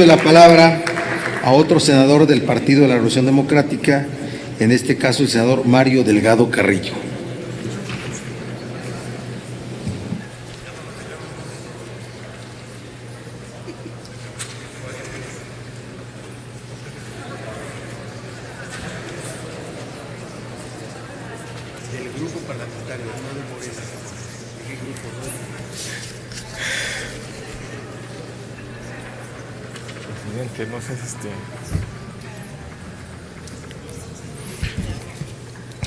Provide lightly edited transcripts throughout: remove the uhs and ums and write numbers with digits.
La palabra a otro senador del Partido de la Revolución Democrática, en este caso el senador Mario Delgado Carrillo. Del grupo parlamentario, no de Morena. ¿De qué grupo? Presidente, no sé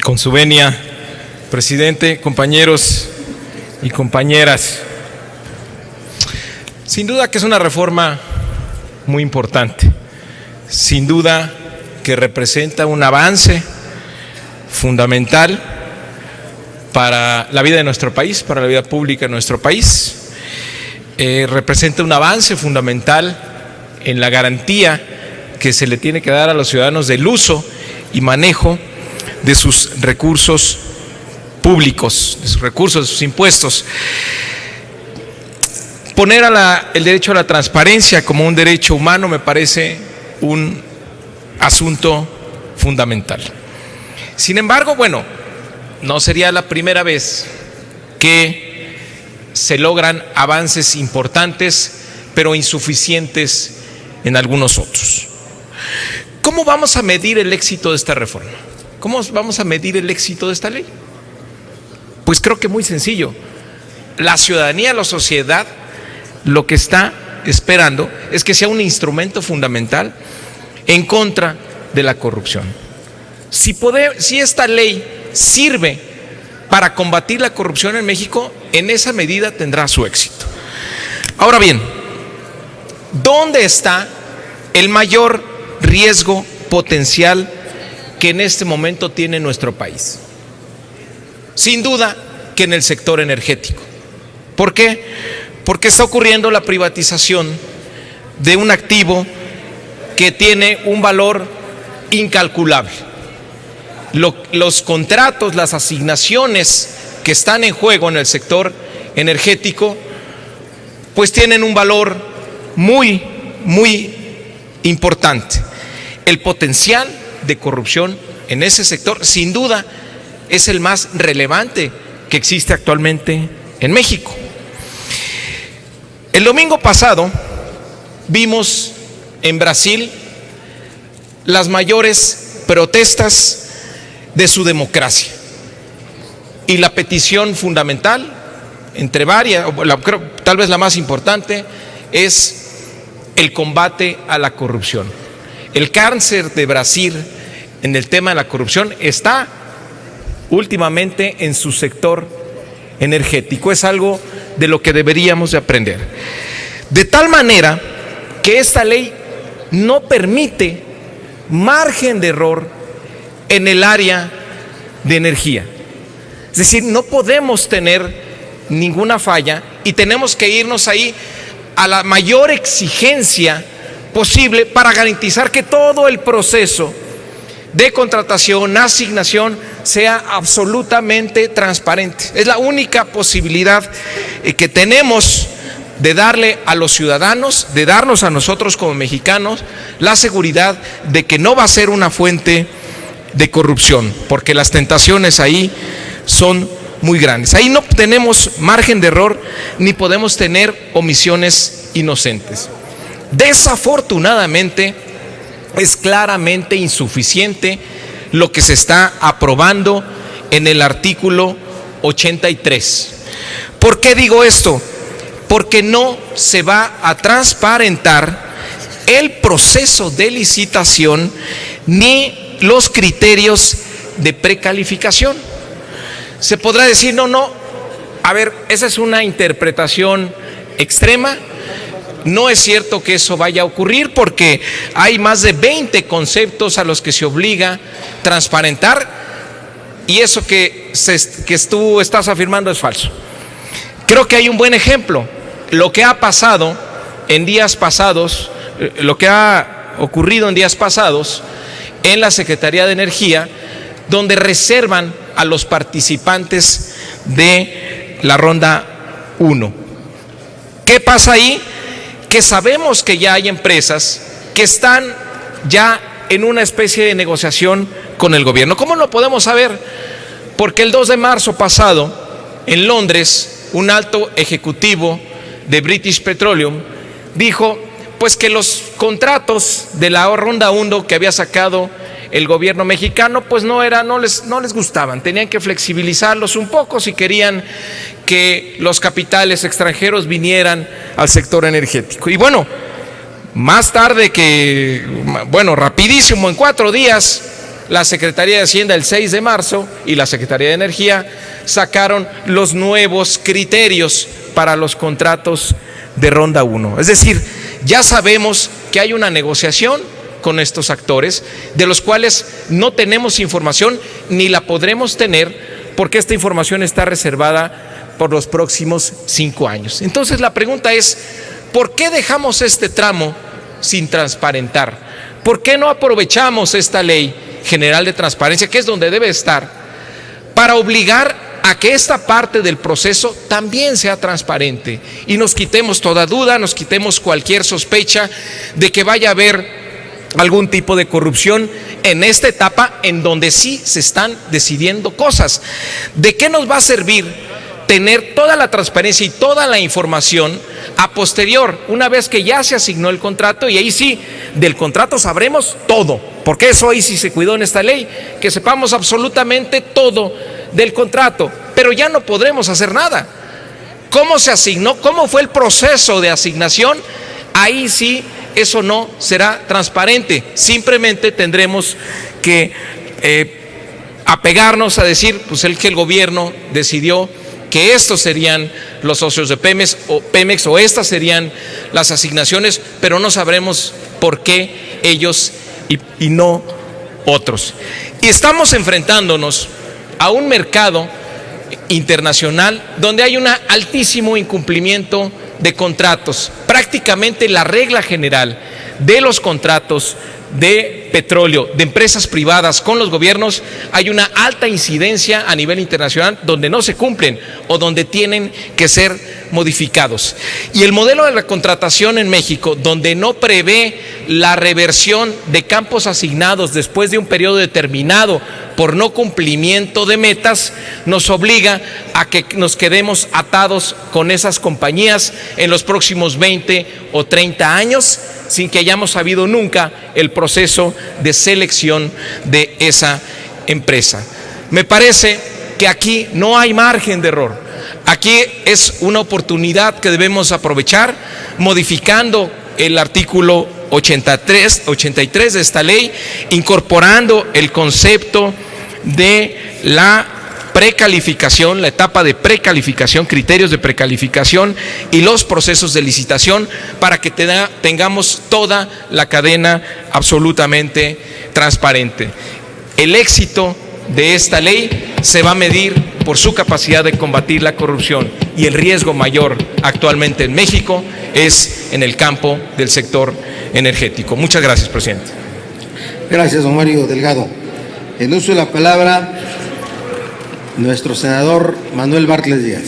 Con su venia, presidente, compañeros y compañeras. Sin duda que es una reforma muy importante. Sin duda que representa un avance fundamental para la vida de nuestro país, para la vida pública de nuestro país. Representa un avance fundamental en la garantía que se le tiene que dar a los ciudadanos del uso y manejo de sus recursos públicos, de sus recursos, de sus impuestos. Poner el derecho a la transparencia como un derecho humano me parece un asunto fundamental. Sin embargo, no sería la primera vez que se logran avances importantes, pero insuficientes en algunos otros. ¿Cómo vamos a medir el éxito de esta reforma? ¿Cómo vamos a medir el éxito de esta ley? Pues creo que muy sencillo. La ciudadanía, la sociedad, lo que está esperando es que sea un instrumento fundamental en contra de la corrupción. Si esta ley sirve para combatir la corrupción en México, en esa medida tendrá su éxito. Ahora bien, ¿dónde está el mayor riesgo potencial que en este momento tiene nuestro país? Sin duda que en el sector energético. ¿Por qué? Porque está ocurriendo la privatización de un activo que tiene un valor incalculable. Los contratos, las asignaciones que están en juego en el sector energético, pues tienen un valor muy importante. El potencial de corrupción en ese sector, sin duda, es el más relevante que existe actualmente en México. El domingo pasado vimos en Brasil las mayores protestas de su democracia y la petición fundamental, entre varias, tal vez la más importante, es el combate a la corrupción. El cáncer de Brasil en el tema de la corrupción está últimamente en su sector energético. Es algo de lo que deberíamos de aprender. De tal manera que esta ley no permite margen de error en el área de energía. Es decir, no podemos tener ninguna falla y tenemos que irnos ahí a la mayor exigencia posible para garantizar que todo el proceso de contratación, asignación, sea absolutamente transparente. Es la única posibilidad que tenemos de darle a los ciudadanos, de darnos a nosotros como mexicanos la seguridad de que no va a ser una fuente de corrupción, porque las tentaciones ahí son muy grandes. Ahí no tenemos margen de error ni podemos tener omisiones inocentes. Desafortunadamente, es claramente insuficiente lo que se está aprobando en el artículo 83. ¿Por qué digo esto? Porque no se va a transparentar el proceso de licitación ni los criterios de precalificación. Se podrá decir, esa es una interpretación extrema. No es cierto que eso vaya a ocurrir porque hay más de 20 conceptos a los que se obliga a transparentar y eso que tú estás afirmando es falso. Creo que hay un buen ejemplo. Lo que ha pasado en días pasados, lo que ha ocurrido en días pasados en la Secretaría de Energía, donde reservan a los participantes de la ronda 1. ¿Qué pasa ahí? que sabemos que ya hay empresas que están ya en una especie de negociación con el gobierno. ¿Cómo lo podemos saber? Porque el 2 de marzo pasado, en Londres, un alto ejecutivo de British Petroleum dijo pues que los contratos de la ronda 1 que había sacado el gobierno mexicano pues no les gustaban, tenían que flexibilizarlos un poco si querían que los capitales extranjeros vinieran al sector energético. Y bueno, más tarde rapidísimo, en 4 días, la Secretaría de Hacienda el 6 de marzo y la Secretaría de Energía sacaron los nuevos criterios para los contratos de ronda 1. Es decir, ya sabemos que hay una negociación con estos actores, de los cuales no tenemos información ni la podremos tener porque esta información está reservada por los próximos 5 años. Entonces la pregunta es, ¿por qué dejamos este tramo sin transparentar? ¿Por qué no aprovechamos esta ley general de transparencia, que es donde debe estar, para obligar a que esta parte del proceso también sea transparente y nos quitemos toda duda, nos quitemos cualquier sospecha de que vaya a haber algún tipo de corrupción en esta etapa en donde sí se están decidiendo cosas? ¿De qué nos va a servir tener toda la transparencia y toda la información a posterior, una vez que ya se asignó el contrato? Y ahí sí, del contrato sabremos todo, porque eso ahí sí se cuidó en esta ley, que sepamos absolutamente todo del contrato, pero ya no podremos hacer nada. ¿Cómo se asignó? ¿Cómo fue el proceso de asignación? Ahí sí, eso no será transparente. Simplemente tendremos que apegarnos a decir, pues que el gobierno decidió que estos serían los socios de Pemex o estas serían las asignaciones, pero no sabremos por qué ellos y no otros. Y estamos enfrentándonos a un mercado internacional donde hay un altísimo incumplimiento de contratos. Prácticamente la regla general de los contratos de petróleo, de empresas privadas con los gobiernos, hay una alta incidencia a nivel internacional donde no se cumplen o donde tienen que ser modificados. Y el modelo de la contratación en México, donde no prevé la reversión de campos asignados después de un periodo determinado por no cumplimiento de metas, nos obliga a que nos quedemos atados con esas compañías en los próximos 20 o 30 años, sin que hayamos sabido nunca el proceso de selección de esa empresa. Me parece que aquí no hay margen de error. Aquí es una oportunidad que debemos aprovechar, modificando el artículo 83 de esta ley, incorporando el concepto de la precalificación, la etapa de precalificación, criterios de precalificación y los procesos de licitación para que tengamos toda la cadena absolutamente transparente. El éxito de esta ley se va a medir por su capacidad de combatir la corrupción, y el riesgo mayor actualmente en México es en el campo del sector energético. Muchas gracias, presidente. Gracias, don Mario Delgado. En uso de la palabra, nuestro senador Manuel Bartlett Díaz.